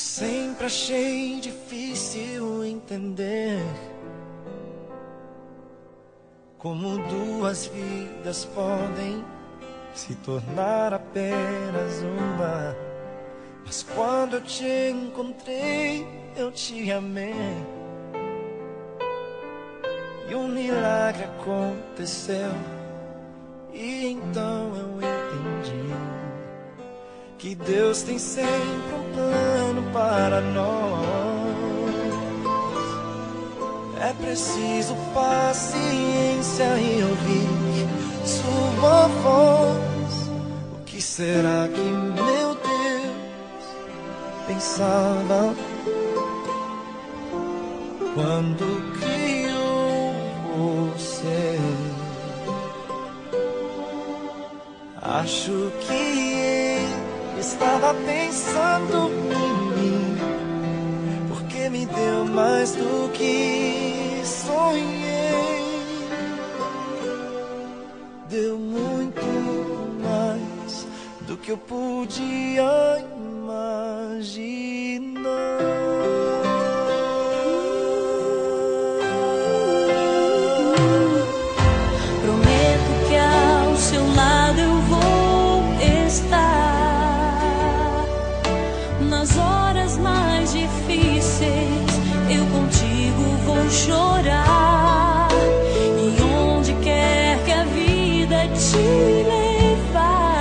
sempre achei difícil entender como duas vidas podem se tornar apenas uma. Mas quando eu te encontrei, eu te amei, e um milagre aconteceu. E então eu entendi que Deus tem sempre um plano para nós. É preciso paciência e ouvir sua voz. O que será que meu Deus pensava quando criou você? Acho que ele estava pensando em mim, porque me deu mais do que sonhei. Deu muito mais do que eu podia imaginar. Nas horas mais difíceis, eu contigo vou chorar. E onde quer que a vida te levar,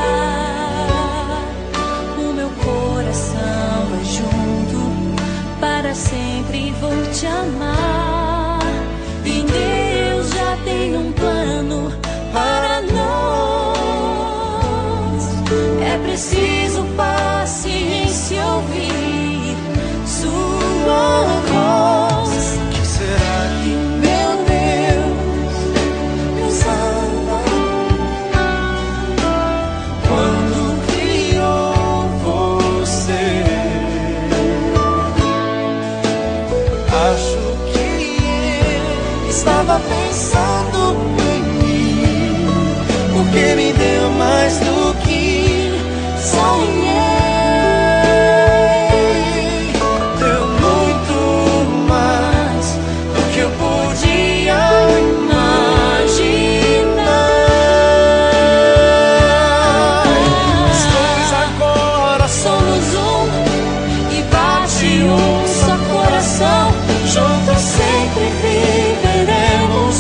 o meu coração vai junto, para sempre vou te amar. E Deus já tem um plano para nós. É preciso paciência, ouvir sua voz. O que será que meu Deus pensava quando criou você? Acho que ele estava pensando em mim, porque me deu mais do que sonhei. Juntos sempre viveremos,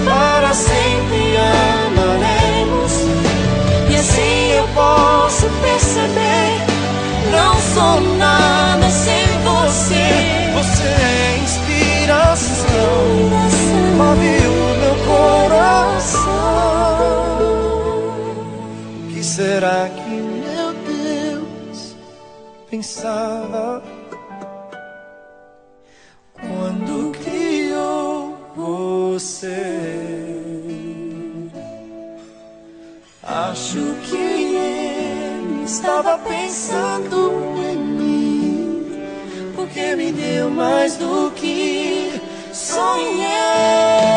para sempre amaremos. E assim eu posso perceber, não sou nada sem você. Você é inspiração, move o meu coração. O que será que meu Deus pensava quando criou você? Acho que ele estava pensando em mim, porque me deu mais do que sonhei.